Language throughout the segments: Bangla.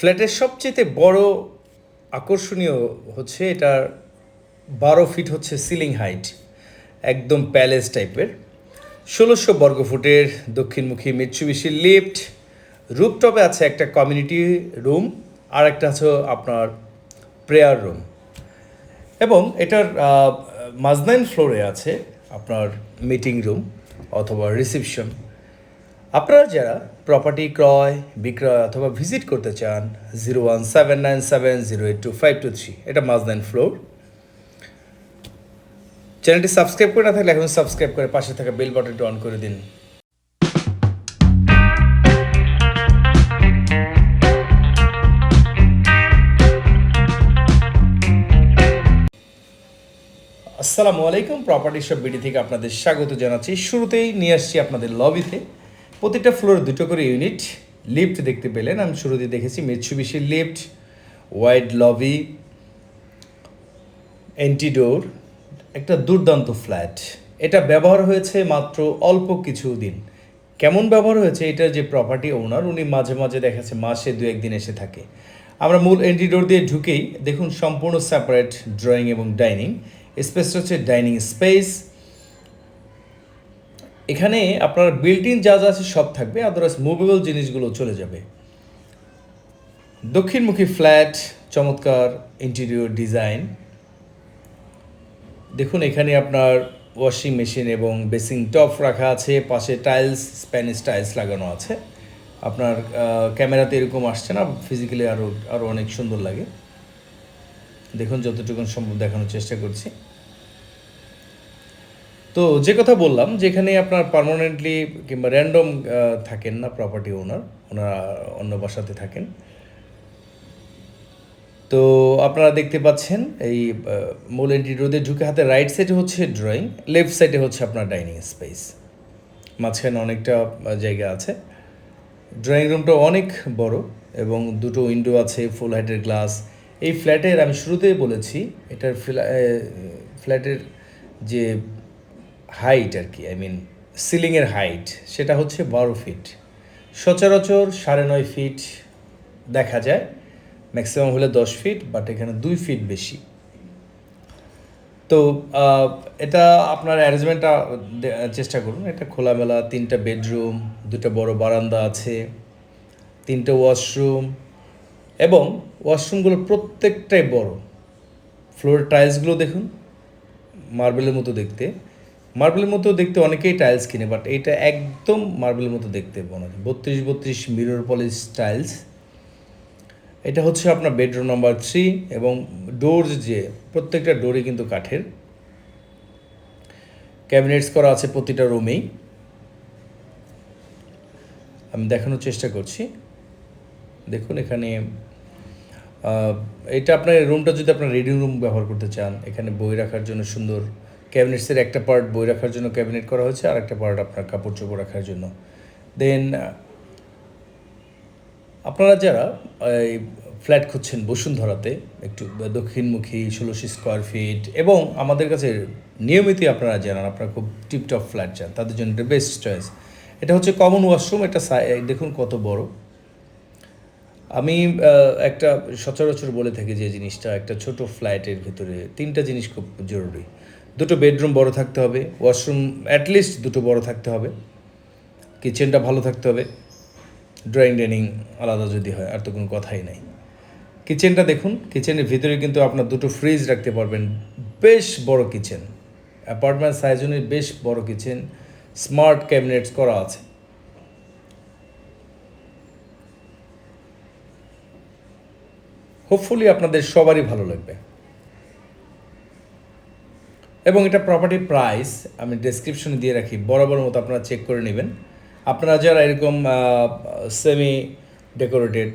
ফ্ল্যাটের সবচেয়ে বড় আকর্ষণীয় হচ্ছে এটার 12 ফিট হচ্ছে সিলিং হাইট, একদম প্যালেস টাইপের। 1600 বর্গফুটের দক্ষিণমুখী মিৎসুবিশি লিফট, রুপটপে আছে একটা কমিউনিটি রুম, আর একটা আছে আপনার প্রেয়ার রুম। এবং এটার মাজনাইন ফ্লোরে আছে আপনার মিটিং রুম অথবা রিসেপশন। আপনারা যারা প্রপার্টি ক্রয় বিক্রয় অথবা ভিজিট করতে চান, 01797708252 এটা মাজনাইন ফ্লোর। চ্যানেলটি সাবস্ক্রাইব করে না থাকলে এখন সাবস্ক্রাইব করে পাশে থাকা বেল বাটনটি অন করে দিন। আসসালামু আলাইকুম, প্রপার্টি শপ বিডি থেকে আপনাদের স্বাগত জানাচ্ছি। শুরুতেই নিয়ে আসছি আপনাদের লবিতে প্রতিটা ফ্লোরে দুটো করে ইউনিট লিফট দেখতে পেলেন। আমি শুরুতে দেখেছি মিৎসুবিশি লিফট, ওয়াইড লবি, এন্টিডোর, একটা দুর্দান্ত ফ্ল্যাট। এটা ব্যবহার হয়েছে মাত্র অল্প কিছু দিন। কেমন ব্যবহার হয়েছে, এটা যে প্রপার্টি ওনার উনি মাঝে মাঝে দেখাচ্ছে মাসে 2-1 দিন এসে থাকে। আমরা মূল এন্ট্রিডোর দিয়ে ঢুকেই দেখুন সম্পূর্ণ সেপারেট ড্রয়িং এবং ডাইনিং স্পেস হচ্ছে ডাইনিং স্পেস। এখানে আপনার বিল্ট ইন যা যা আছে সব থাকবে, আদারওয়াইজ মুভেবল জিনিসগুলো চলে যাবে। দক্ষিণমুখী ফ্ল্যাট, চমৎকার ইন্টেরিয়র ডিজাইন। দেখুন এখানে আপনার ওয়াশিং মেশিন এবং বেসিং টপ রাখা আছে, পাশে টাইলস, স্প্যানিশ টাইলস লাগানো আছে। আপনার ক্যামেরাতে এরকম আসছে না, ফিজিক্যালি আরও অনেক সুন্দর লাগে। দেখুন যতটুকু সম্ভব দেখানোর চেষ্টা করছি। তো যে কথা বললাম, যেখানে আপনার পার্মানেন্টলি কিংবা র্যান্ডম থাকেন না প্রপার্টি ওনারা অন্য বাসাতে থাকেন। তো আপনারা দেখতে পাচ্ছেন এই মূল এন্ট্রি রোডে ঢুকে হাতে রাইট সাইডে হচ্ছে ড্রয়িং, লেফট সাইডে হচ্ছে আপনার ডাইনিং স্পেস, মাঝখানে অনেকটা জায়গা আছে। ড্রয়িং রুমটা অনেক বড় এবং দুটো উইন্ডো আছে, ফুল হাইটের গ্লাস। এই ফ্ল্যাটের আমি শুরুতেই বলেছি এটার ফ্ল্যাটের যে হাইট আর কি, সিলিংয়ের হাইট সেটা হচ্ছে 12 ফিট। সচরাচর 9.5 ফিট দেখা যায়, ম্যাক্সিমাম হলে 10 ফিট, বাট এখানে 2 ফিট বেশি। তো এটা আপনার অ্যারেঞ্জমেন্টটা চেষ্টা করুন। এটা খোলামেলা, 3টা বেডরুম, 2টা বড় বারান্দা আছে, 3টে ওয়াশরুম, এবং ওয়াশরুমগুলো প্রত্যেকটাই বড়। ফ্লোরের টাইলসগুলো দেখুন, মার্বেলের মতো দেখতে অনেকেই টাইলস কিনে, বাট এটা একদম মার্বেলের মতো দেখতে মনে হয়। 32 মিরর পলিশ টাইলস। এটা হচ্ছে আপনার বেডরুম নাম্বার 3 এবং ডোর যে প্রত্যেকটা ডোরই কিন্তু কাঠের। ক্যাবিনেটস করা আছে প্রতিটা রুমেই, আমি দেখানোর চেষ্টা করছি। দেখুন এখানে এটা আপনার রুমটা যদি আপনার রিডিং রুম ব্যবহার করতে চান, এখানে বই রাখার জন্য সুন্দর ক্যাবিনেটসের একটা পার্ট বই রাখার জন্য ক্যাবিনেট করা হয়েছে, আর একটা পার্ট আপনার কাপড় চোপড় রাখার জন্য। দেন আপনারা যারা এই ফ্ল্যাট খুঁজছেন বসুন্ধরাতে একটু দক্ষিণমুখী, 1600 স্কোয়ার ফিট, এবং আমাদের কাছে নিয়মিতই আপনারা জানান আপনারা খুব টিপটপ ফ্ল্যাট চান, তাদের জন্য এটা বেস্ট চয়েস। এটা হচ্ছে কমন ওয়াশরুম। এটা দেখুন কত বড়। আমি একটা সচরাচর বলে থাকি যে জিনিসটা, একটা ছোট ফ্ল্যাটের ভিতরে 3টা জিনিস খুব জরুরি। 2টো বেডরুম বড় থাকতে হবে, ওয়াশরুম অ্যাটলিস্ট 2টো বড় থাকতে হবে, কিচেনটা ভালো থাকতে হবে, ড্রয়িং ডাইনিং আলাদা যদি হয় আর তো কোনো কথাই নাই। কিচেনটা দেখুন, কিচেনের ভিতরে কিন্তু আপনার 2টো ফ্রিজ রাখতে পারবেন। বেশ বড় কিচেন, অ্যাপার্টমেন্ট সাইজ অনুযায়ী বেশ বড় কিচেন, স্মার্ট ক্যাবিনেটস করা আছে। হোপফুলি আপনাদের সবারই ভালো লাগবে। এবং এটা প্রপার্টির প্রাইস আমি ডেসক্রিপশনে দিয়ে রাখি, বরাবর মতো আপনারা চেক করে নেবেন। আপনারা যারা এরকম সেমি ডেকোরেটেড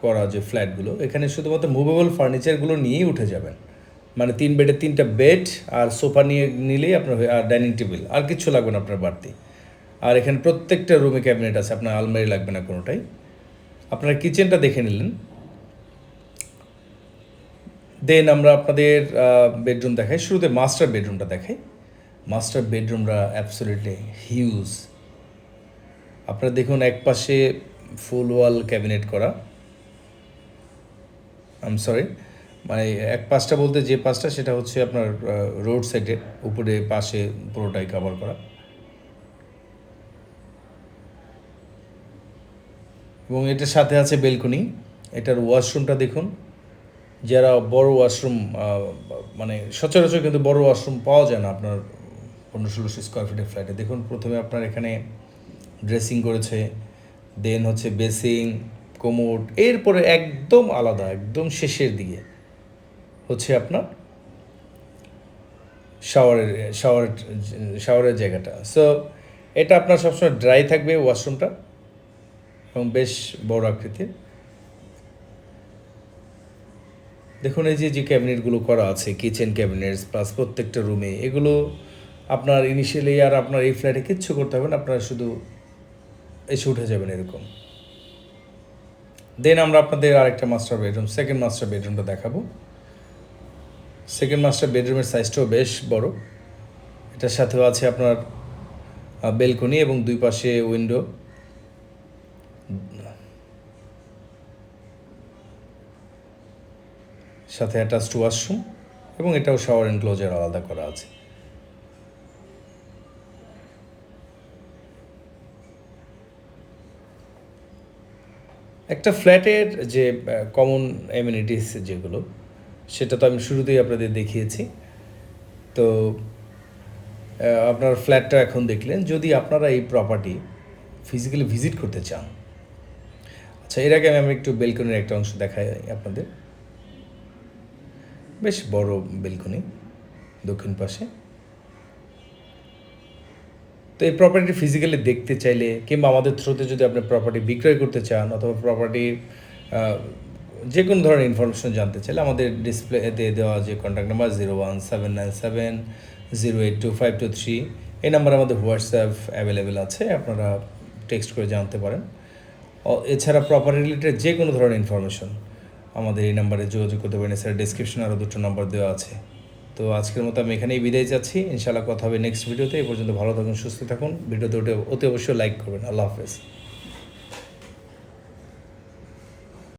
করা যে ফ্ল্যাটগুলো, এখানে শুধুমাত্র মুভেবল ফার্নিচারগুলো নিয়েই উঠে যাবেন। মানে 3 বেডের 3টা বেড আর সোফা নিলেই আপনার, আর ডাইনিং টেবিল, আর কিচ্ছু লাগবে না আপনার বাড়তি। আর এখানে প্রত্যেকটা রুমে ক্যাবিনেট আছে, আপনার আলমারি লাগবে না কোনোটাই। আপনারা কিচেনটা দেখে নিলেন। দেন আমরা আপনাদের বেডরুম দেখাই। শুরুতে মাস্টার বেডরুমটা দেখাই। মাস্টার বেডরুমটা অ্যাবসলিউটলি হিউজ। আপনারা দেখুন একপাশে ফুল ওয়াল ক্যাবিনেট করা, সরি, মানে এক পাশটা বলতে যে পাশটা সেটা হচ্ছে আপনার রোড সাইডে উপরে পাশে পুরোটাই কভার করা। এবং এটার সাথে আছে বেলকনি। এটার ওয়াশরুমটা দেখুন, যারা বড় ওয়াশরুম মানে সচরাচর কিন্তু বড় ওয়াশরুম পাওয়া যায় না আপনার 1500-1600 স্কোয়ার ফিটের ফ্ল্যাটে। দেখুন প্রথমে আপনার এখানে ড্রেসিং করেছে, দেন হচ্ছে বেসিং, কোমোড, এরপরে একদম আলাদা একদম শেষের দিকে হচ্ছে আপনার শাওয়ারের শাওয়ার শাওয়ারের জায়গাটা। সো এটা আপনার সবসময় ড্রাই থাকবে ওয়াশরুমটা, এবং বেশ বড় আকৃতির। দেখুন এই যে ক্যাবিনেটগুলো করা আছে, কিচেন ক্যাবিনেটস প্লাস প্রত্যেকটা রুমে, এগুলো আপনার ইনিশিয়ালি আর আপনার এই ফ্ল্যাটে কিচ্ছু করতে হবে না, আপনারা শুধু এসে উঠে যাবেন এরকম। দেন আমরা আপনাদের আরেকটা মাস্টার বেডরুম, সেকেন্ড মাস্টার বেডরুমটা দেখাবো। সেকেন্ড মাস্টার বেডরুমের সাইজটাও বেশ বড়। এটার সাথেও আছে আপনার বেলকনি এবং দুই পাশে উইন্ডো, সাথে অ্যাটাচড ওয়াশরুম, এবং এটাও শাওয়ার এনক্লোজার আলাদা করা আছে। একটা ফ্ল্যাটের যে কমন অ্যামিনিটিস যেগুলো, সেটা তো আমি শুরুতেই আপনাদের দেখিয়েছি। তো আপনার ফ্ল্যাটটা এখন দেখলেন। যদি আপনারা এই প্রপার্টি ফিজিক্যালি ভিজিট করতে চান, আচ্ছা এর আগে আমি একটু বেলকনির একটা অংশ দেখাই আপনাদের। বেশ বড় বেলকনি দক্ষিণ পাশে। তো এই প্রপার্টি ফিজিক্যালি দেখতে চাইলে, কিংবা আমাদের থ্রুতে যদি আপনি প্রপার্টি বিক্রয় করতে চান, অথবা প্রপার্টির যে কোনো ধরনের ইনফরমেশন জানতে চাইলে, আমাদের ডিসপ্লেতে দেওয়া যে কন্ট্যাক্ট নাম্বার 01797-082-523, এই নাম্বারে আমাদের হোয়াটসঅ্যাপ অ্যাভেলেবেল আছে, আপনারা টেক্সট করে জানতে পারেন। এছাড়া প্রপার্টি রিলেটেড যে কোনো ধরনের ইনফরমেশন আমাদের এই নাম্বারে যোগাযোগ করতে পারেন। এছাড়া ডিসক্রিপশনে আরও দুটো নাম্বার দেওয়া আছে। তো আজকের মতো আমি এখানেই বিদায় যাচ্ছি। ইনশাআল্লাহ কথা হবে নেক্সট ভিডিওতে। এই পর্যন্ত ভালো থাকুন, সুস্থ থাকুন। ভিডিওতে অতি অবশ্যই লাইক করবেন। আল্লাহ হাফেজ।